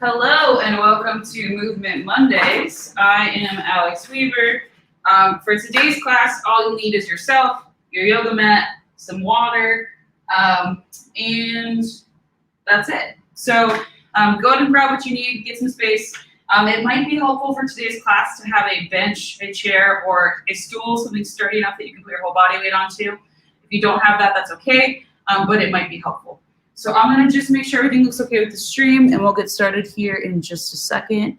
Hello and welcome to Movement Mondays. I am Alex Weaver. For today's class, all you need is yourself, your yoga mat, some water, and that's it. So go ahead and grab what you need, get some space. It might be helpful for today's class to have a bench, a chair, or a stool, something sturdy enough that you can put your whole body weight onto. If you don't have that, that's okay, but it might be helpful. So I'm gonna just make sure everything looks okay with the stream, and we'll get started here in just a second.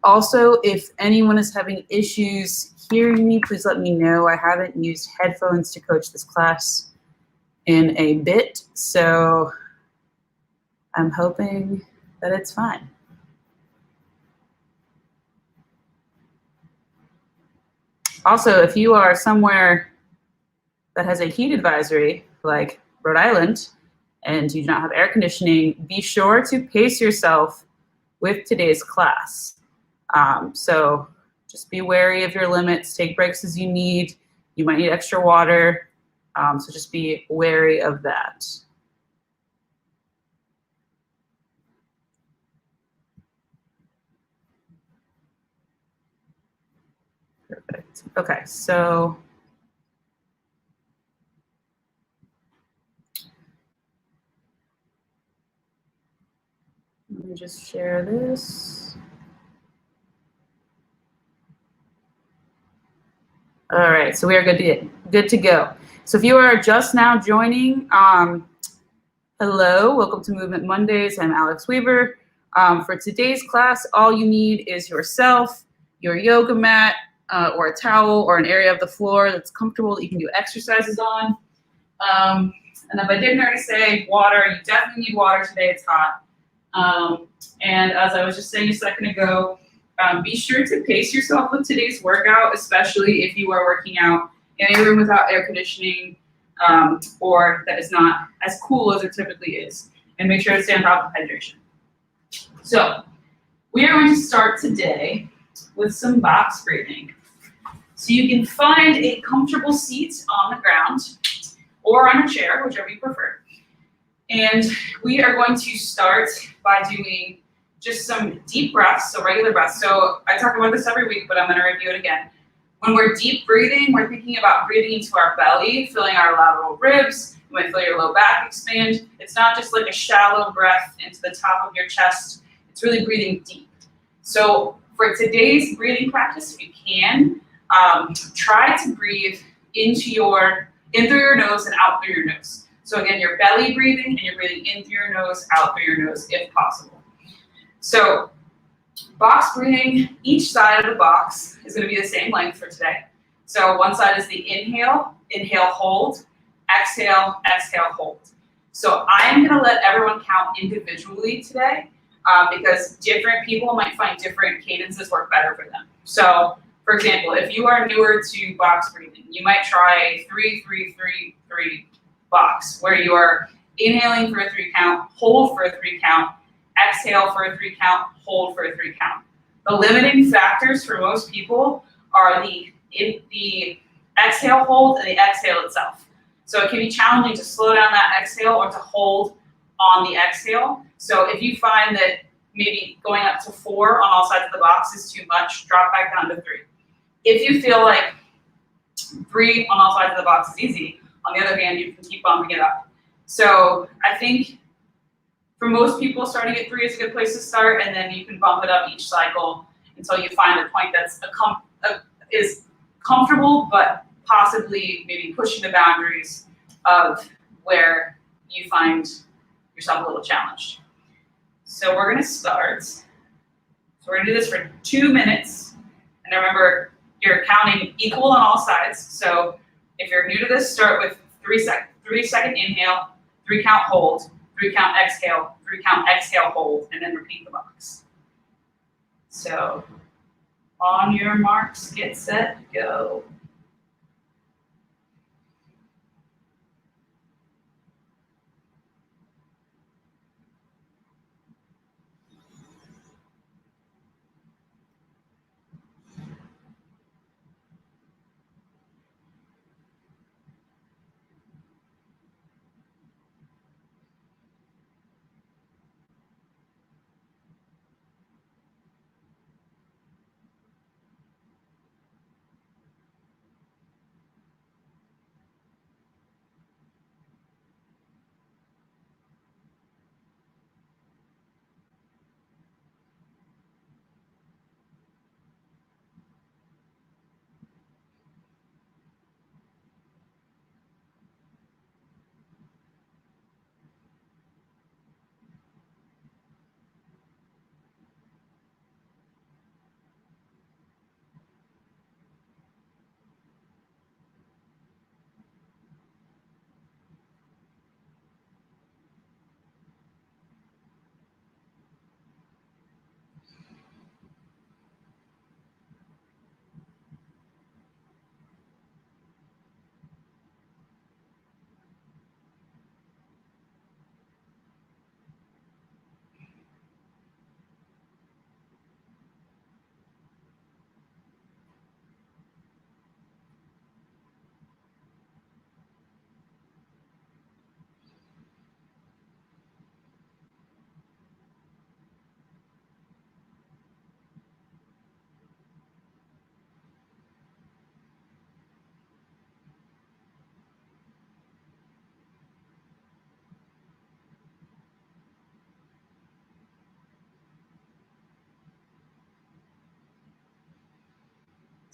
Also, if anyone is having issues hearing me, please let me know. I haven't used headphones to coach this class in a bit, so I'm hoping that it's fine. Also, if you are somewhere that has a heat advisory, like Rhode Island, and you do not have air conditioning, be sure to pace yourself with today's class. So just be wary of your limits, take breaks as you need. You might need extra water, so just be wary of that. Perfect. Okay, so let me just share this. All right, so we are good to go. So if you are just now joining, hello, welcome to Movement Mondays. I'm Alex Weaver. For today's class, all you need is yourself, your yoga mat, or a towel, or an area of the floor that's comfortable that you can do exercises on. And if I didn't already say water, you definitely need water today, it's hot. And as I was just saying a second ago, be sure to pace yourself with today's workout, especially if you are working out in a room without air conditioning, or that is not as cool as it typically is. And make sure to stay on top of hydration. So we are going to start today with some box breathing. So you can find a comfortable seat on the ground or on a chair, whichever you prefer. And we are going to start by doing just some deep breaths, so regular breaths. So I talk about this every week, but I'm gonna review it again. When we're deep breathing, we're thinking about breathing into our belly, filling our lateral ribs. You might feel your low back expand. It's not just like a shallow breath into the top of your chest. It's really breathing deep. So for today's breathing practice, if you can, try to breathe in through your nose and out through your nose. So again, you're belly breathing and you're breathing in through your nose, out through your nose if possible. So box breathing, each side of the box is going to be the same length for today. So one side is the inhale, hold, exhale, hold. So I'm going to let everyone count individually today because different people might find different cadences work better for them. So for example, if you are newer to box breathing, you might try 3-3-3-3 box, where you are inhaling for a 3 count, hold for a 3 count, exhale for a 3 count, hold for a 3 count. The limiting factors for most people are the exhale hold and the exhale itself. So it can be challenging to slow down that exhale or to hold on the exhale. So if you find that maybe going up to 4 on all sides of the box is too much, drop back down to 3. If you feel like 3 on all sides of the box is easy, on the other hand, you can keep bumping it up. So I think for most people, starting at 3 is a good place to start, and then you can bump it up each cycle until you find a point that's is comfortable, but possibly maybe pushing the boundaries of where you find yourself a little challenged. So we're going to start. So we're going to do this for 2 minutes. And remember, you're counting equal on all sides. So if you're new to this, start with 3 second inhale, 3 count hold, 3 count exhale, 3 count exhale hold, and then repeat the box. So on your marks, get set, go.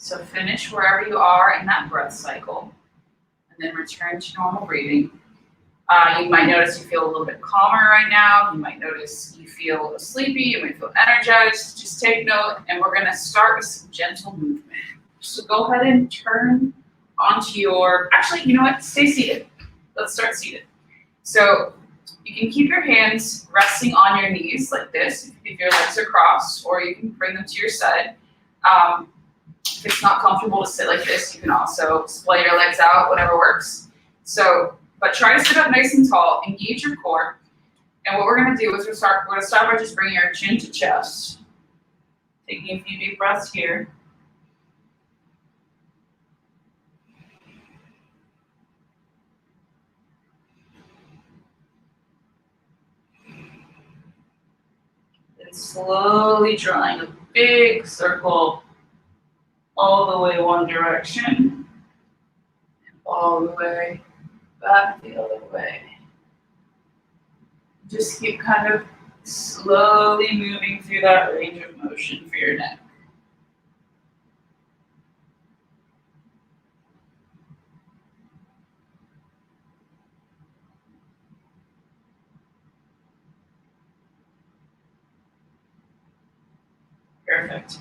So finish wherever you are in that breath cycle, and then return to normal breathing. You might notice you feel a little bit calmer right now. You might notice you feel sleepy. You might feel energized. Just take note, and we're going to start with some gentle movement. So go ahead and turn onto your, actually, you know what? Stay seated. Let's start seated. So you can keep your hands resting on your knees like this if your legs are crossed, or you can bring them to your side. If it's not comfortable to sit like this, you can also splay your legs out, whatever works. But try to sit up nice and tall, engage your core. And what we're going to do is we're going to start by just bringing our chin to chest. Taking a few deep breaths here. And slowly drawing a big circle all the way one direction, and all the way back the other way. Just keep kind of slowly moving through that range of motion for your neck. Perfect.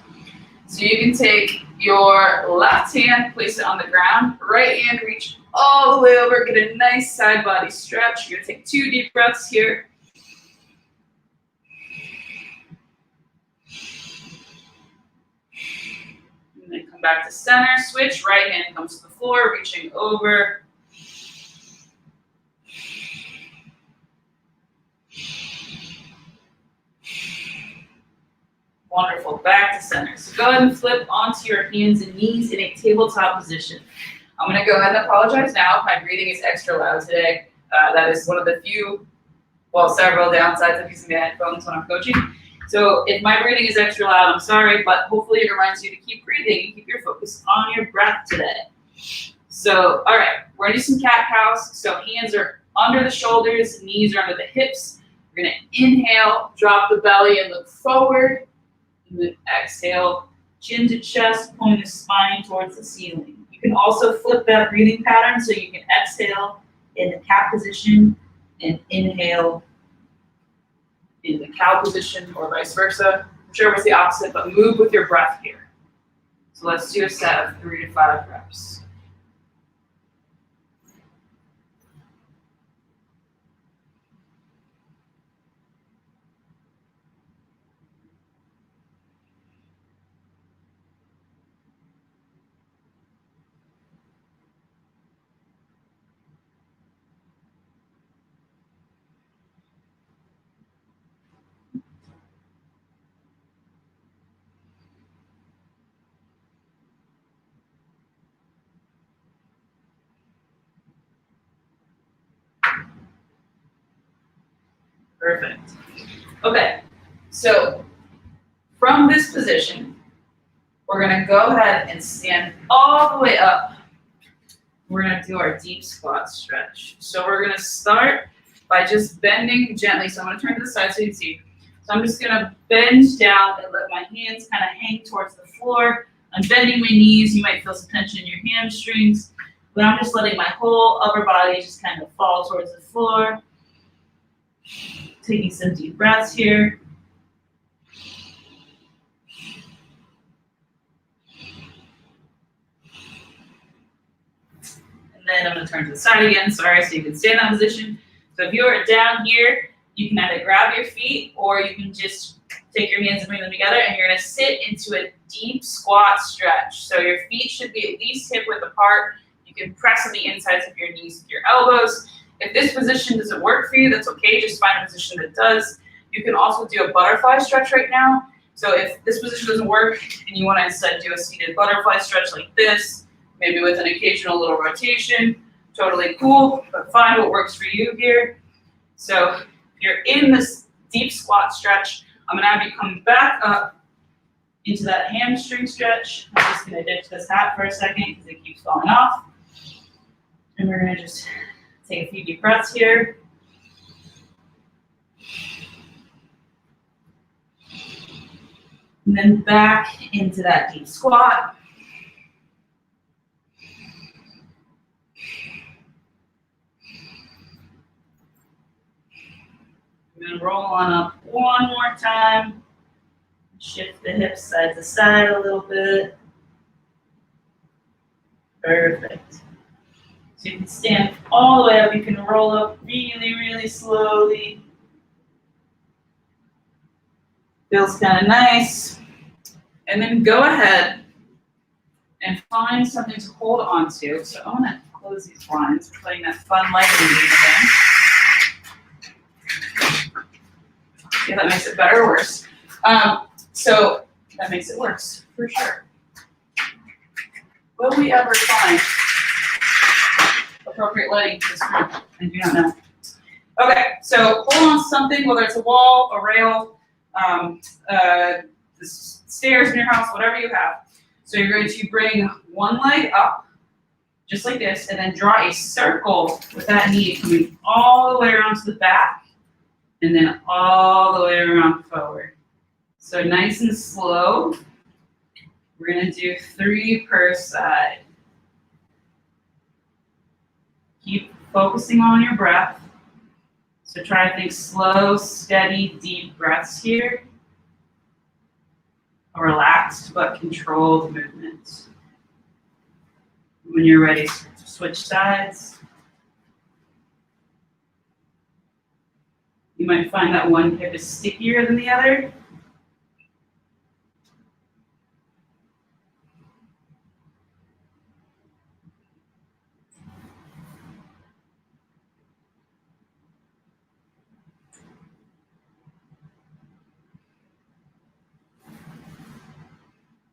So you can take your left hand, place it on the ground, right hand, reach all the way over, get a nice side body stretch. You're gonna take 2 deep breaths here. And then come back to center, switch, right hand comes to the floor, reaching over. Wonderful, back to center. So go ahead and flip onto your hands and knees in a tabletop position. I'm gonna go ahead and apologize now if my breathing is extra loud today. That is one of the few, well, several downsides of using the headphones when I'm coaching. So if my breathing is extra loud, I'm sorry, but hopefully it reminds you to keep breathing and keep your focus on your breath today. So, all right, we're gonna do some cat-cows. So hands are under the shoulders, knees are under the hips. We're gonna inhale, drop the belly and look forward. And then exhale, chin to chest, pulling the spine towards the ceiling. You can also flip that breathing pattern so you can exhale in the cat position and inhale in the cow position, or vice versa. Whichever was the opposite, but move with your breath here. So let's do a set of 3 to 5 reps. Perfect. Okay, so from this position, we're gonna go ahead and stand all the way up. We're gonna do our deep squat stretch. So we're gonna start by just bending gently. So I'm gonna turn to the side so you can see. So I'm just gonna bend down and let my hands kind of hang towards the floor. I'm bending my knees. You might feel some tension in your hamstrings, but I'm just letting my whole upper body just kind of fall towards the floor. Taking some deep breaths here. And then I'm going to turn to the side again, sorry, so you can stay in that position. So if you're down here, you can either grab your feet or you can just take your hands and bring them together, and you're going to sit into a deep squat stretch. So your feet should be at least hip width apart. You can press on the insides of your knees with your elbows. If this position doesn't work for you, that's okay. Just find a position that does. You can also do a butterfly stretch right now. So if this position doesn't work and you want to instead do a seated butterfly stretch like this, maybe with an occasional little rotation, totally cool, but find what works for you here. So if you're in this deep squat stretch, I'm gonna have you come back up into that hamstring stretch. I'm just gonna ditch this hat for a second because it keeps falling off. And we're gonna just take a few deep breaths here. And then back into that deep squat. We're gonna roll on up one more time. Shift the hips side to side a little bit. Perfect. So you can stand all the way up. You can roll up really, really slowly. Feels kind of nice. And then go ahead and find something to hold on to. So I'm gonna close these blinds. We're playing that fun lighting game again. Yeah, that makes it better or worse. So that makes it worse, for sure. Will we ever find appropriate lighting for this room? I do not know. Okay, so hold on to something, whether it's a wall, a rail, the stairs in your house, whatever you have. So you're going to bring one leg up, just like this, and then draw a circle with that knee coming all the way around to the back, and then all the way around forward. So nice and slow. We're gonna do 3 per side. Keep focusing on your breath. So try to think slow, steady, deep breaths here. A relaxed but controlled movement. When you're ready, switch sides. You might find that one hip is stickier than the other.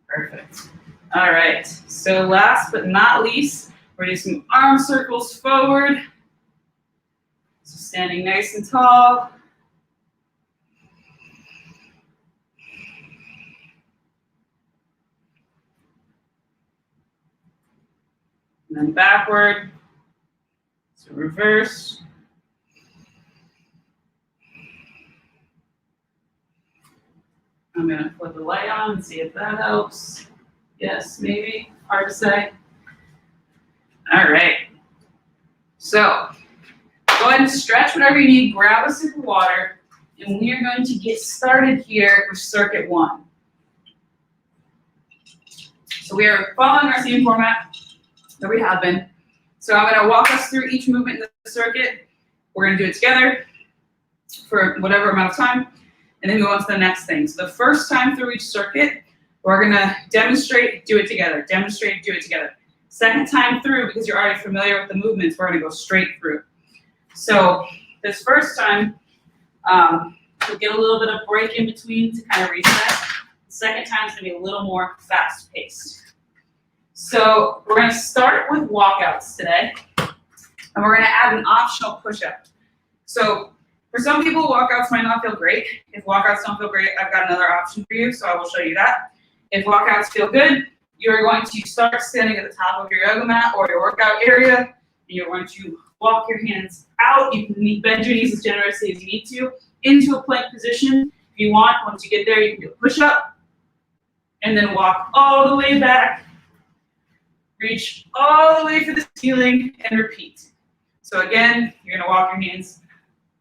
Perfect. All right, so last but not least, we're gonna do some arm circles forward. So standing nice and tall. And then backward. So reverse. I'm gonna flip the light on and see if that helps. Yes, maybe, hard to say. All right, so go ahead and stretch whatever you need, grab a sip of water, and we are going to get started here with circuit 1. So we are following our same format that we have been. So I'm gonna walk us through each movement in the circuit. We're gonna do it together for whatever amount of time, and then move on to the next thing. So the first time through each circuit, we're gonna demonstrate, do it together, demonstrate, do it together. Second time through, because you're already familiar with the movements, we're gonna go straight through. So this first time, we'll get a little bit of break in between to kind of reset. The second time is gonna be a little more fast paced. So we're gonna start with walkouts today, and we're gonna add an optional push-up. So for some people, walkouts might not feel great. If walkouts don't feel great, I've got another option for you, so I will show you that. If walkouts feel good, you're going to start standing at the top of your yoga mat or your workout area, and you're going to walk your hands out. You can bend your knees as generously as you need to into a plank position. If you want, once you get there, you can do a push-up, and then walk all the way back. Reach all the way for the ceiling and repeat. So again, you're gonna walk your hands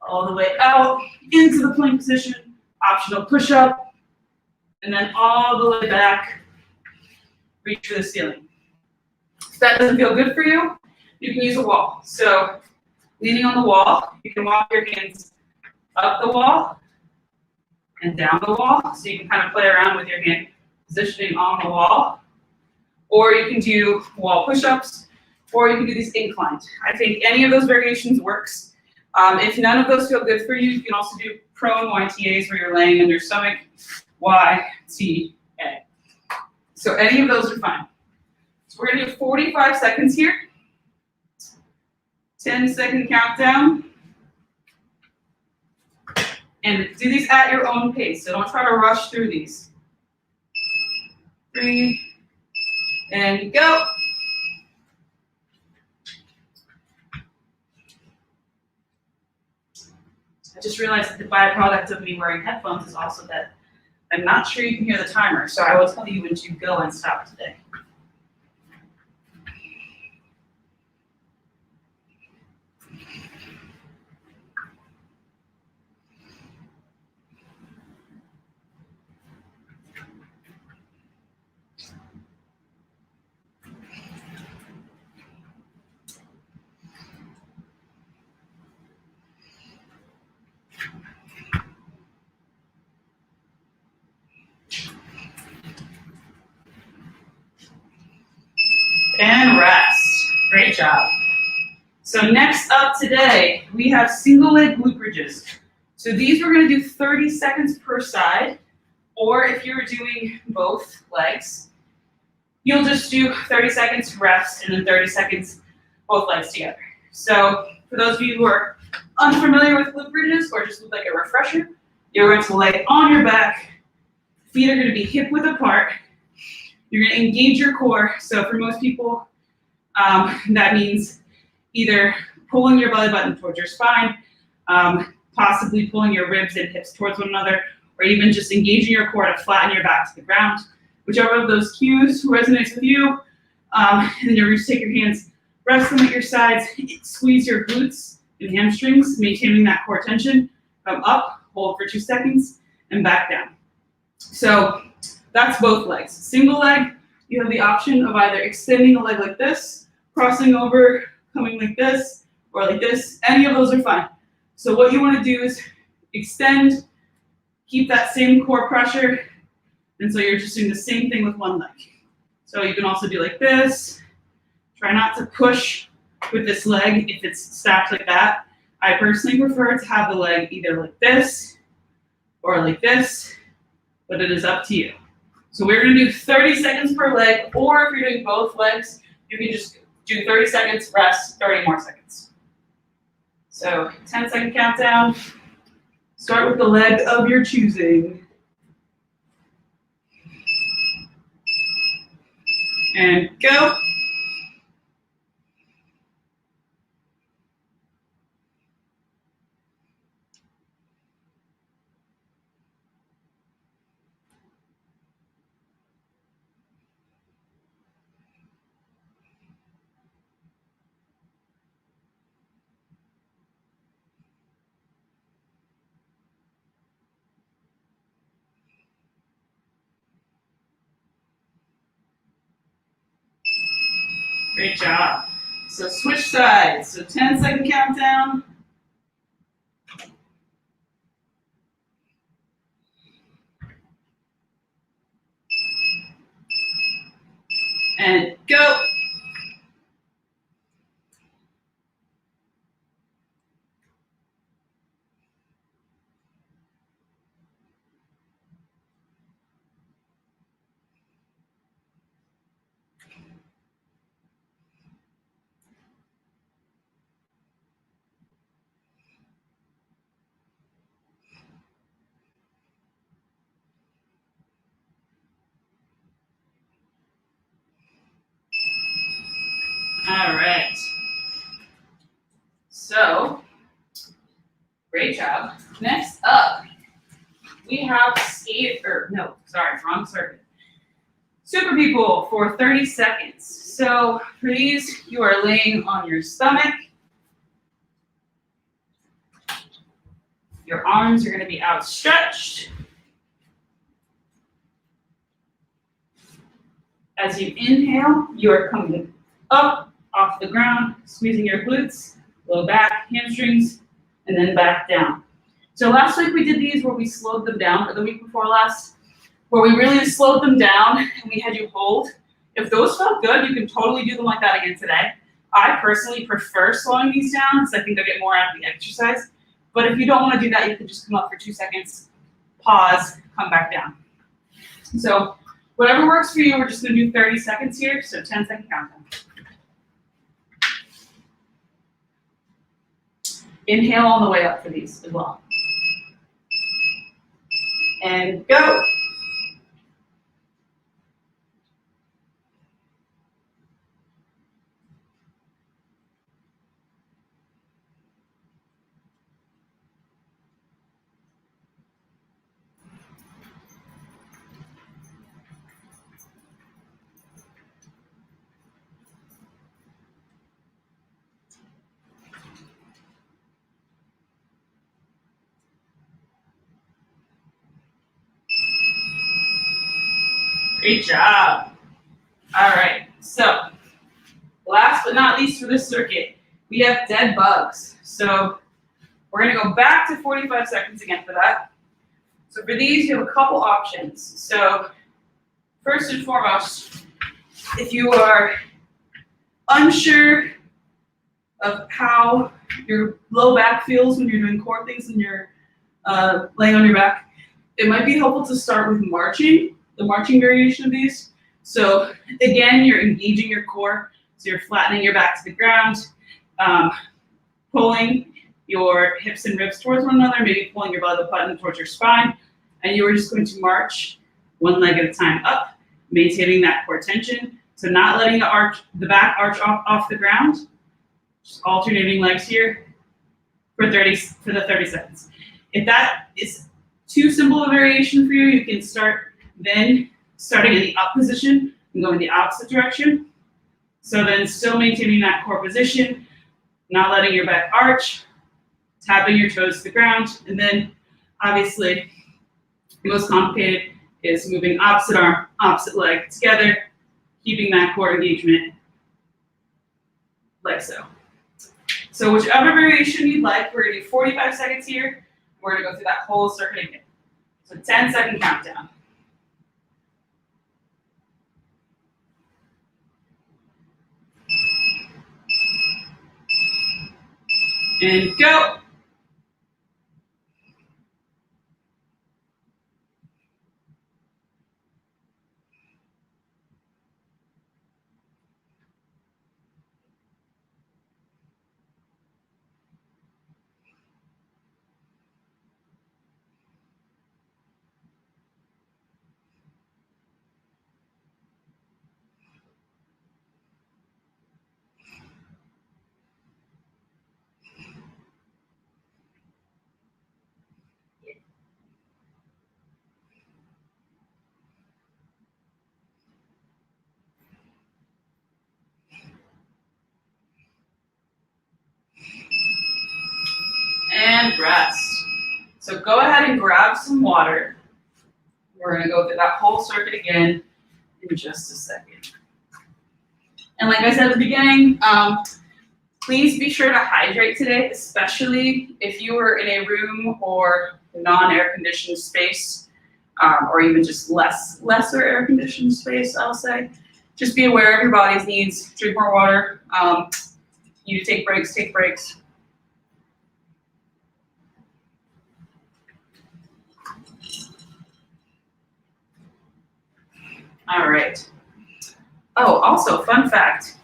all the way out into the plank position, optional push-up, and then all the way back, reach for the ceiling. If that doesn't feel good for you, you can use a wall. So leaning on the wall, you can walk your hands up the wall and down the wall. So you can kind of play around with your hand positioning on the wall. Or you can do wall push-ups, or you can do these inclined. I think any of those variations works. If none of those feel good for you, you can also do prone YTAs where you're laying on your stomach, YTA. So any of those are fine. So we're gonna do 45 seconds here. 10-second countdown. And do these at your own pace, so don't try to rush through these. 3, and go. I just realized that the byproduct of me wearing headphones is also that I'm not sure you can hear the timer, so I will tell you when to go and stop today. And rest. Great job. So next up today, we have single leg glute bridges. So these we're going to do 30 seconds per side, or if you're doing both legs, you'll just do 30 seconds rest and then 30 seconds both legs together. So for those of you who are unfamiliar with glute bridges or just would like a refresher, you're going to lay on your back. Feet are going to be hip width apart. You're going to engage your core. So for most people, that means either pulling your belly button towards your spine, possibly pulling your ribs and hips towards one another, or even just engaging your core to flatten your back to the ground. Whichever of those cues resonates with you, and then you're going to take your hands, rest them at your sides, squeeze your glutes and hamstrings, maintaining that core tension. Come up, hold for 2 seconds, and back down. So that's both legs. Single leg, you have the option of either extending a leg like this, crossing over, coming like this, or like this. Any of those are fine. So what you want to do is extend, keep that same core pressure, and so you're just doing the same thing with one leg. So you can also do like this. Try not to push with this leg if it's stacked like that. I personally prefer to have the leg either like this or like this, but it is up to you. So we're going to do 30 seconds per leg, or if you're doing both legs, you can just do 30 seconds, rest, 30 more seconds. So 10-second countdown. Start with the leg of your choosing. And go. Great job. So switch sides. So 10-second countdown. And go. All right. So, great job. Next up, we have wrong circuit. Super people for 30 seconds. So for these, you are laying on your stomach. Your arms are going to be outstretched. As you inhale, you are coming up off the ground, squeezing your glutes, low back, hamstrings, and then back down. So last week we did these where we slowed them down, or the week before last, where we really slowed them down and we had you hold. If those felt good, you can totally do them like that again today. I personally prefer slowing these down because I think I get more out of the exercise. But if you don't want to do that, you can just come up for 2 seconds, pause, come back down. So whatever works for you, we're just going to do 30 seconds here, so 10-second countdown. Inhale on the way up for these as well. And go. Great job. All right, so last but not least for this circuit, we have dead bugs. So we're gonna go back to 45 seconds again for that. So for these, you have a couple options. So first and foremost, if you are unsure of how your low back feels when you're doing core things and you're laying on your back, it might be helpful to start with marching, the marching variation of these. So again, you're engaging your core, so you're flattening your back to the ground, pulling your hips and ribs towards one another, maybe pulling your belly button towards your spine, and you are just going to march one leg at a time up, maintaining that core tension. So not letting the back arch off the ground, just alternating legs here for the 30 seconds. If that is too simple a variation for you, you can start then starting in the up position and going the opposite direction. So then still maintaining that core position, not letting your back arch, tapping your toes to the ground, and then obviously the most complicated is moving opposite arm, opposite leg together, keeping that core engagement like so. So whichever variation you'd like, we're gonna do 45 seconds here. We're gonna go through that whole circuit again. So 10-second countdown. And go. And rest. So go ahead and grab some water. We're gonna go through that whole circuit again in just a second. And like I said at the beginning, please be sure to hydrate today, especially if you were in a room or non-air conditioned space, or even just lesser air conditioned space, I'll say. Just be aware of your body's needs, drink more water. You take breaks, take breaks. All right. Oh, also, fun fact,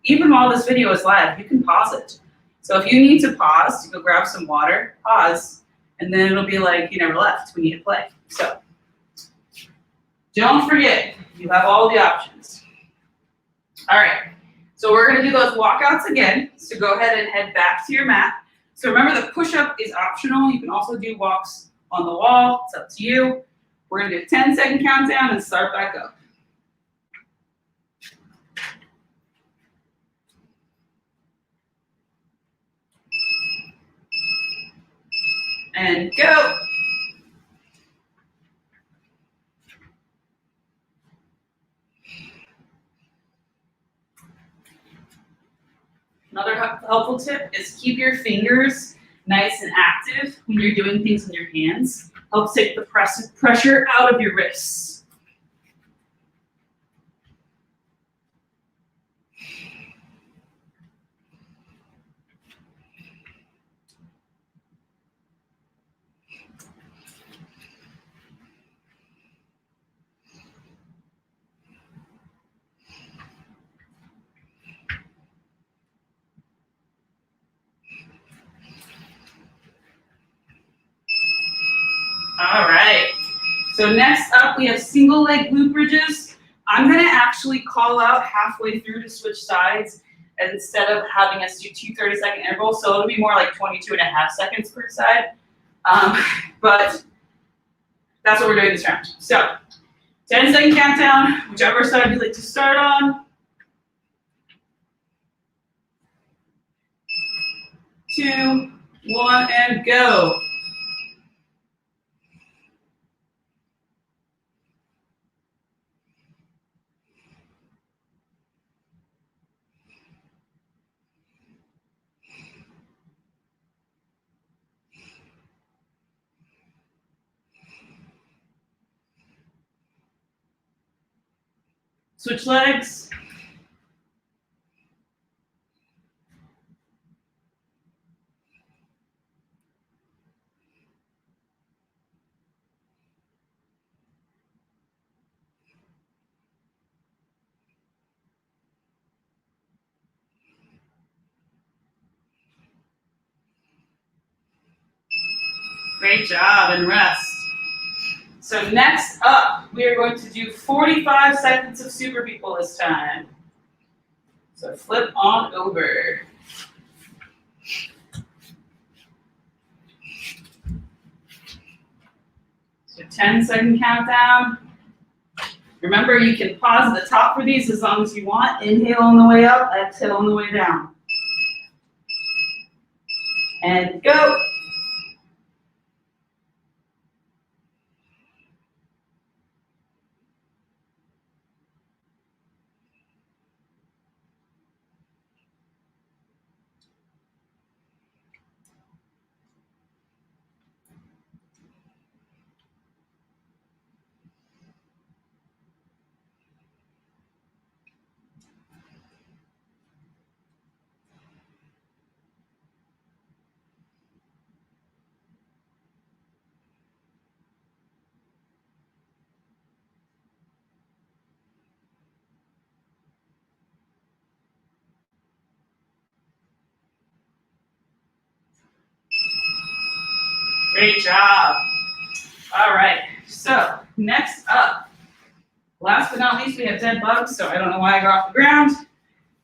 even while this video is live, you can pause it. So if you need to pause to go grab some water, pause, and then it'll be like you never left when you hit play. So don't forget, you have all the options. All right, so we're gonna do those walkouts again. So go ahead and head back to your mat. So remember, the push-up is optional. You can also do walks on the wall. It's up to you. We're gonna do a 10-second countdown and start back up. And go. Another helpful tip is keep your fingers nice and active when you're doing things in your hands. Helps take the pressure out of your wrists. All right, so next up we have single leg glute bridges. I'm gonna actually call out halfway through to switch sides instead of having us do two 30-second intervals, so it'll be more like 22.5 seconds per side. But that's what we're doing this round. So 10-second countdown, whichever side you'd like to start on. 2, 1, and go. Switch legs. Great job, and rest. So next up, we are going to do 45 seconds of super people this time. So flip on over. So 10-second countdown. Remember, you can pause at the top for these as long as you want. Inhale on the way up, exhale on the way down. And go. Great job. All right, so next up, last but not least, we have dead bugs, so I don't know why I got off the ground.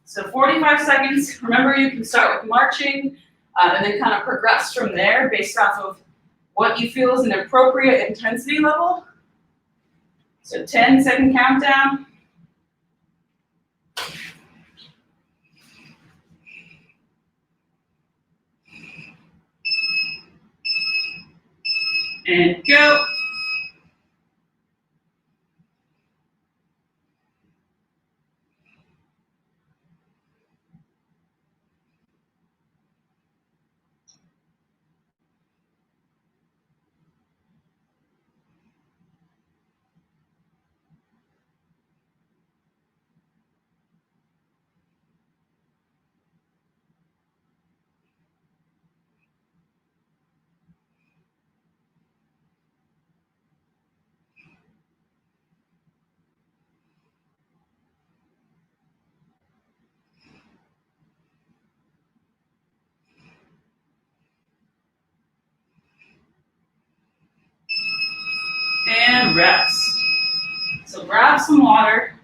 So 45 seconds. Remember, you can start with marching and then kind of progress from there based off of what you feel is an appropriate intensity level. So 10-second countdown. And go. And rest. So grab some water,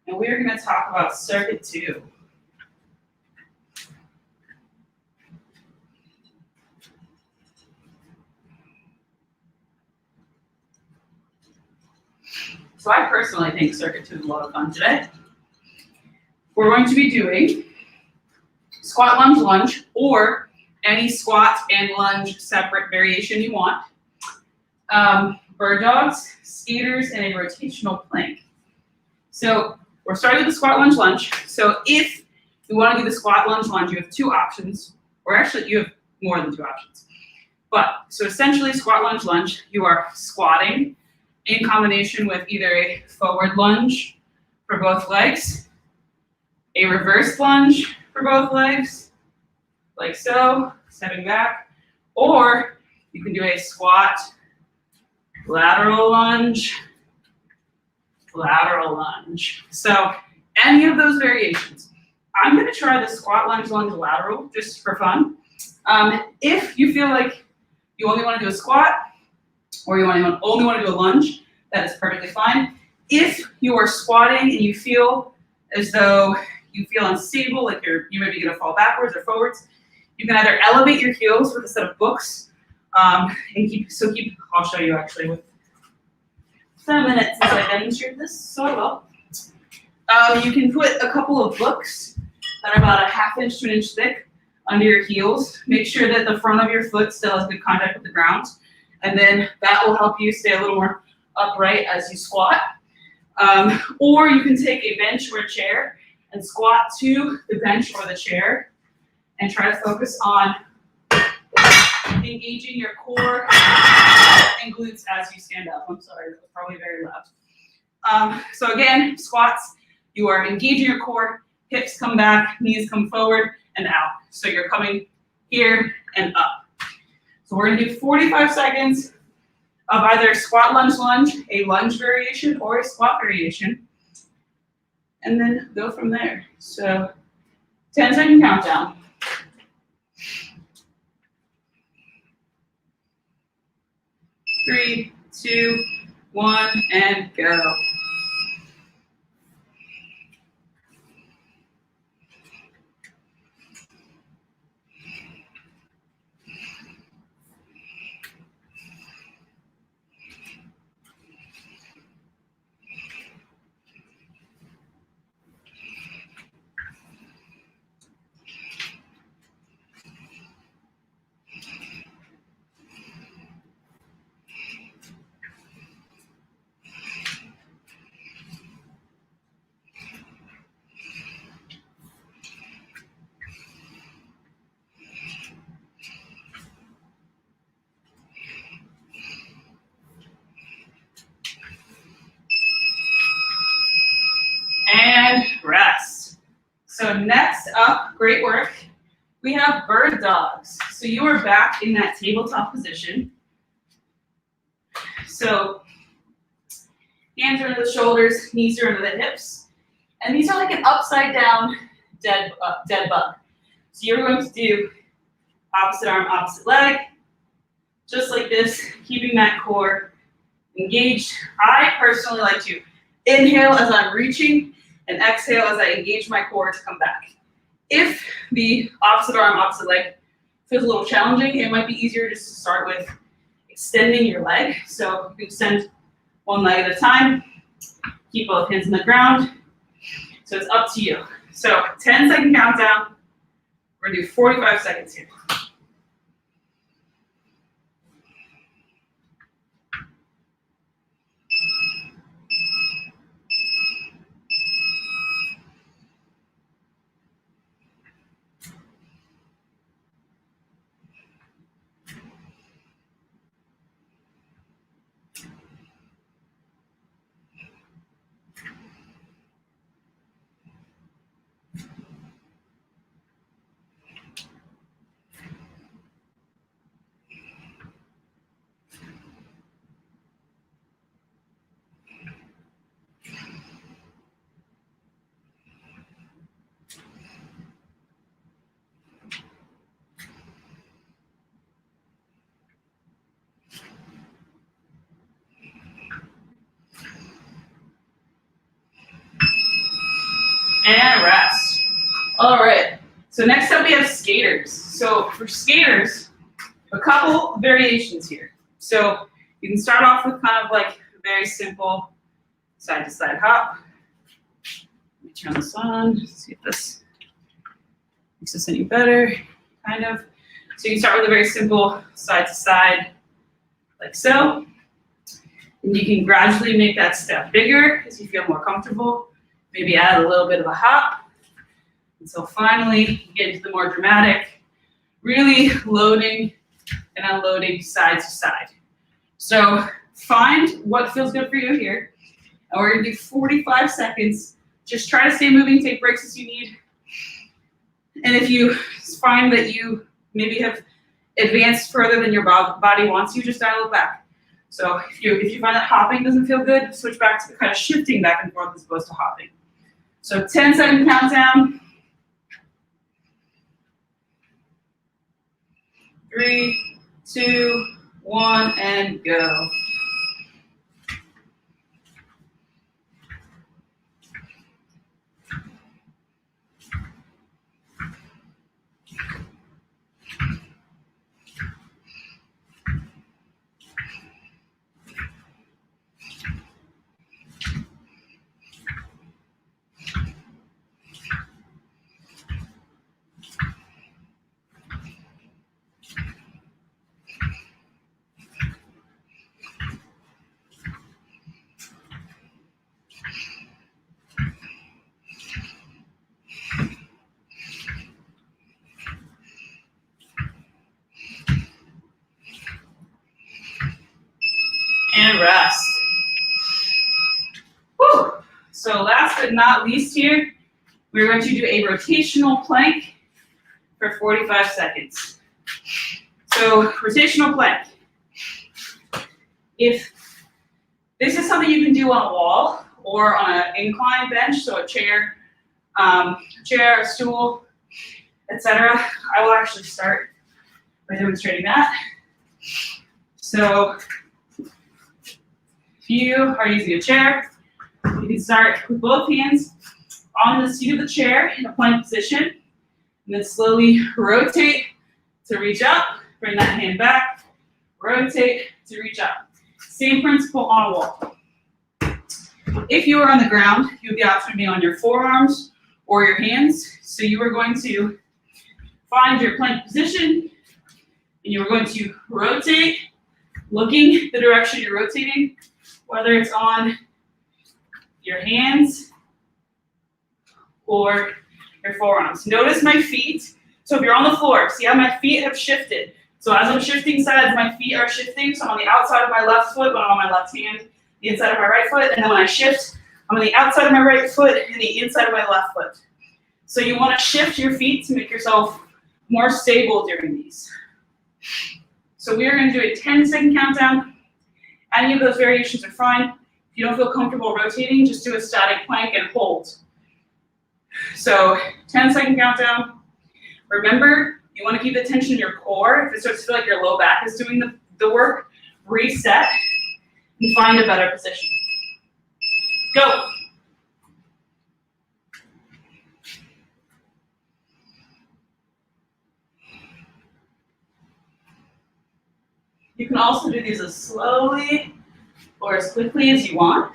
and we're going to talk about circuit 2. So I personally think circuit 2 is a lot of fun today. We're going to be doing squat, lunge, lunge, or any squat and lunge separate variation you want. Bird dogs, skaters, and a rotational plank. So we're starting with the squat, lunge, lunge. So if you want to do the squat, lunge, lunge, you have 2 options, or actually you have more than 2 options. But so essentially squat, lunge, lunge, you are squatting in combination with either a forward lunge for both legs, a reverse lunge for both legs, like so, stepping back, or you can do a squat, lateral lunge, lateral lunge. So any of those variations. I'm going to try the squat, lunge, lunge, lateral just for fun. If you feel like you only want to do a squat or you only want to do a lunge, that is perfectly fine. If you are squatting and you feel as though you feel unstable, like you maybe going to fall backwards or forwards, you can either elevate your heels with a set of books and keep. I'll show you actually with 7 minutes since I demonstrated this, so I will. You can put a couple of books that are about a 1/2 inch to 1 inch thick under your heels. Make sure that the front of your foot still has good contact with the ground, and then that will help you stay a little more upright as you squat. Or you can take a bench or a chair and squat to the bench or the chair and try to focus on engaging your core and glutes as you stand up. I'm sorry, that was probably very loud. So again, squats, you are engaging your core, hips come back, knees come forward and out. So you're coming here and up. So we're gonna do 45 seconds of either squat, lunge, lunge, a lunge variation, or a squat variation, and then go from there. So 10-second countdown. 3, 2, 1, and go. And rest. So next up, great work. We have bird dogs. So you are back in that tabletop position. So hands are under the shoulders, knees are under the hips. And these are like an upside down dead bug. So you're going to do opposite arm, opposite leg, just like this, keeping that core engaged. I personally like to inhale as I'm reaching and exhale as I engage my core to come back. If the opposite arm, opposite leg feels a little challenging, it might be easier just to start with extending your leg. So you extend one leg at a time, keep both hands on the ground. So it's up to you. So 10-second countdown. We're gonna do 45 seconds here. And rest. All right, so next up we have skaters. So for skaters, a couple variations here. So you can start off with kind of like a very simple side to side hop. Let me turn this on, see if this makes this any better, kind of. So you can start with a very simple side to side, like so. And you can gradually make that step bigger as you feel more comfortable. Maybe add a little bit of a hop until finally you get into the more dramatic, really loading and unloading side to side. So find what feels good for you here. And we're gonna do 45 seconds. Just try to stay moving, take breaks as you need. And if you find that you maybe have advanced further than your body wants you, just dial it back. So if you find that hopping doesn't feel good, switch back to kind of shifting back and forth as opposed to hopping. So 10-second countdown. 3, 2, 1, and go. And rest. Whew. So last but not least here, we're going to do a rotational plank for 45 seconds. So rotational plank. If this is something you can do on a wall or on an incline bench, so a chair, a stool, etc., I will actually start by demonstrating that. So If you are using a chair, you can start with both hands on the seat of the chair in a plank position, and then slowly rotate to reach up, bring that hand back, rotate to reach up. Same principle on a wall. If you are on the ground, you have the option of being on your forearms or your hands. So you are going to find your plank position, and you are going to rotate, looking the direction you're rotating, whether it's on your hands or your forearms. Notice my feet. So if you're on the floor, see how my feet have shifted. So as I'm shifting sides, my feet are shifting. So I'm on the outside of my left foot, but I'm on my left hand, the inside of my right foot. And then when I shift, I'm on the outside of my right foot and the inside of my left foot. So you want to shift your feet to make yourself more stable during these. So we are going to do a 10-second countdown. Any of those variations are fine. If you don't feel comfortable rotating, just do a static plank and hold. So 10-second countdown. Remember, you want to keep the tension in your core. If it starts to feel like your low back is doing the work, reset and find a better position. Go. You can also do these as slowly or as quickly as you want.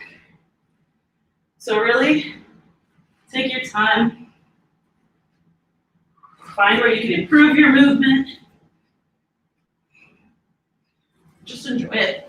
So really, take your time. Find where you can improve your movement. Just enjoy it.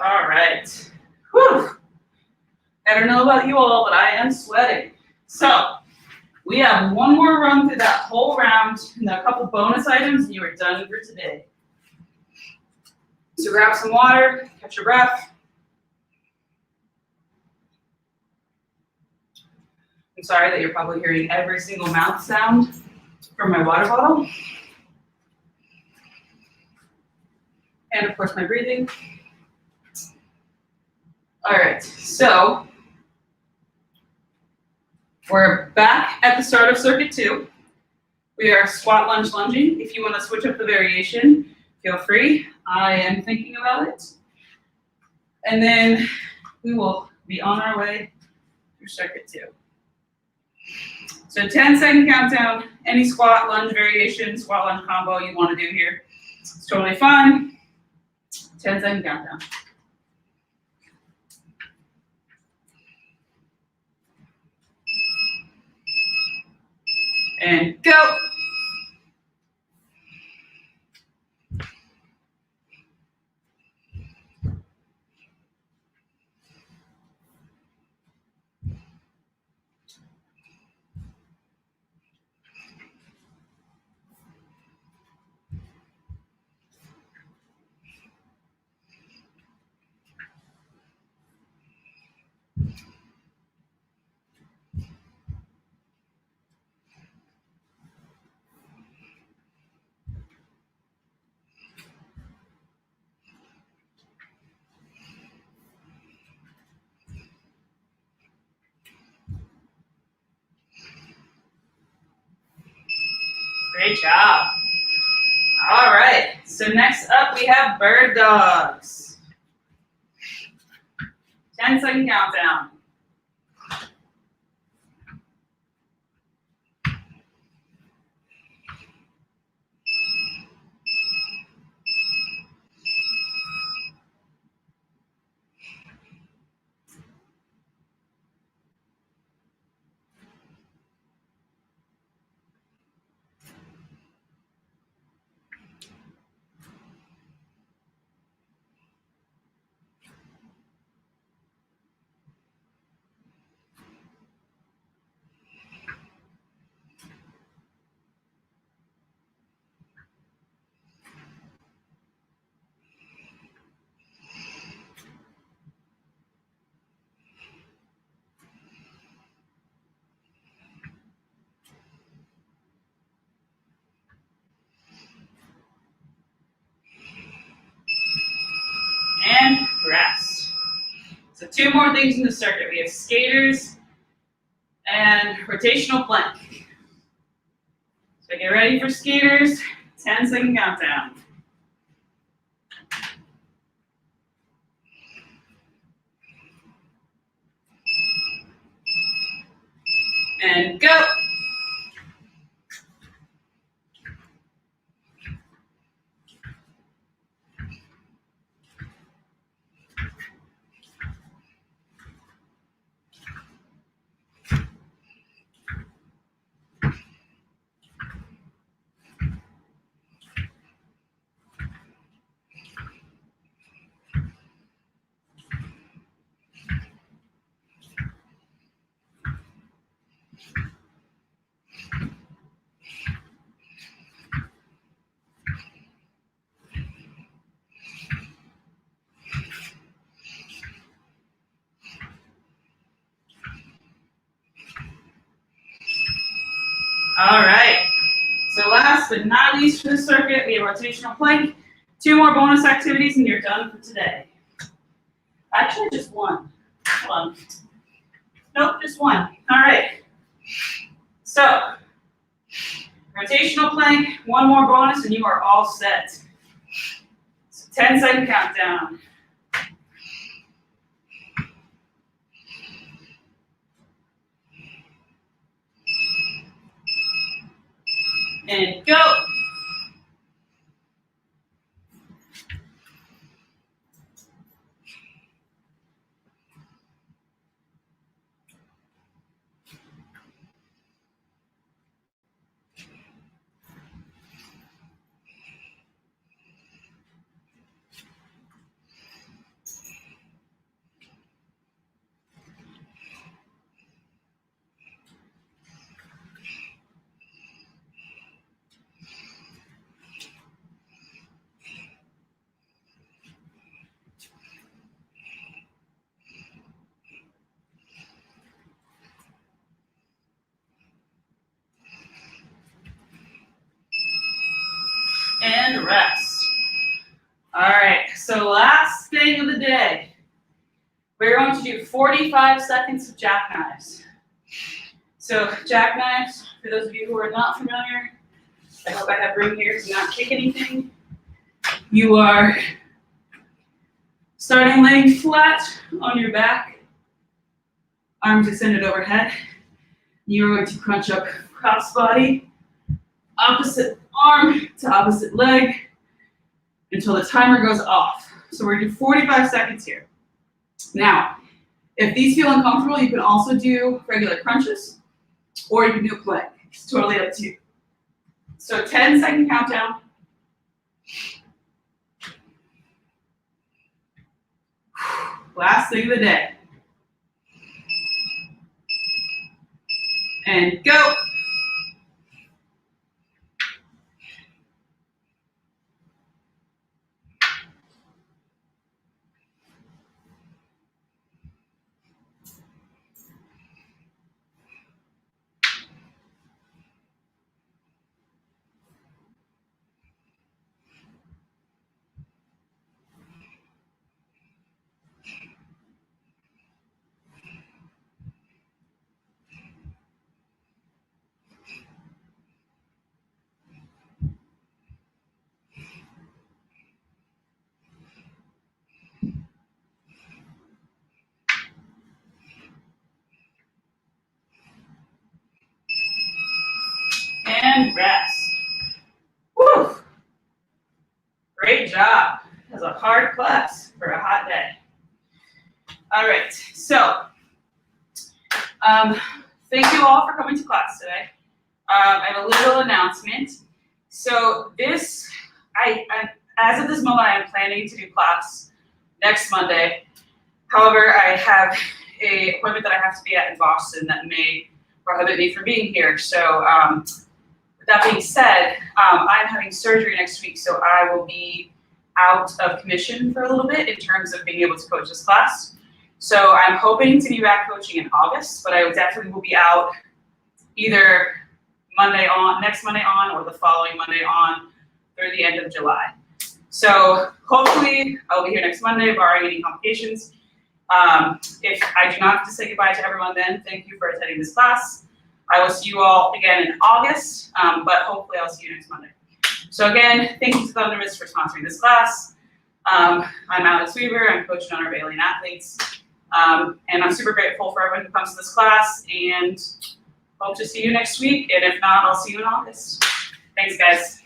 All right. Whew. I don't know about you all, but I am sweating. So we have one more run through that whole round and a couple bonus items, and you are done for today. So grab some water, catch your breath. I'm sorry that you're probably hearing every single mouth sound from my water bottle. And of course my breathing. All right, so we're back at the start of circuit 2. We are squat, lunge, lunging. If you want to switch up the variation, feel free. I am thinking about it. And then we will be on our way through circuit 2. So 10-second countdown, any squat, lunge variation, squat, lunge combo you want to do here. It's totally fine. 10-second countdown. And go. Great job. All right, so next up we have bird dogs. 10-second countdown. 2 more things in the circuit. We have skaters and rotational plank. So get ready for skaters, 10-second countdown. And go. All right, so last but not least for the circuit, we have rotational plank. 2 more bonus activities and you're done for today. Actually, just one. Hold on. Nope, just one. All right. So, rotational plank, 1 more bonus and you are all set. So 10-second countdown. And go. And rest. All right, so last thing of the day. We're going to do 45 seconds of jackknives. So jackknives, for those of you who are not familiar, I hope I have room here to not kick anything. You are starting laying flat on your back, arms extended overhead. You're going to crunch up cross body, opposite arm to opposite leg until the timer goes off. So we're gonna do 45 seconds here. Now, if these feel uncomfortable, you can also do regular crunches or you can do a plank. It's totally up to you. So 10-second countdown. Last thing of the day. And go. And rest. Woo! Great job. That was a hard class for a hot day. All right, so thank you all for coming to class today. I have a little announcement. So this, as of this moment, I am planning to do class next Monday. However, I have an appointment that I have to be at in Boston that may prohibit me from being here. So with that being said, I'm having surgery next week, so I will be out of commission for a little bit in terms of being able to coach this class. So I'm hoping to be back coaching in August, but I definitely will be out either next Monday on, or the following Monday on through the end of July. So hopefully I'll be here next Monday, barring any complications. If I do not have to say goodbye to everyone then, thank you for attending this class. I will see you all again in August, but hopefully I'll see you next Monday. So again, thank you to Thunder Miss for sponsoring this class. I'm Alex Weaver, I'm coaching on our Baleen athletes. And I'm super grateful for everyone who comes to this class and hope to see you next week. And if not, I'll see you in August. Thanks, guys.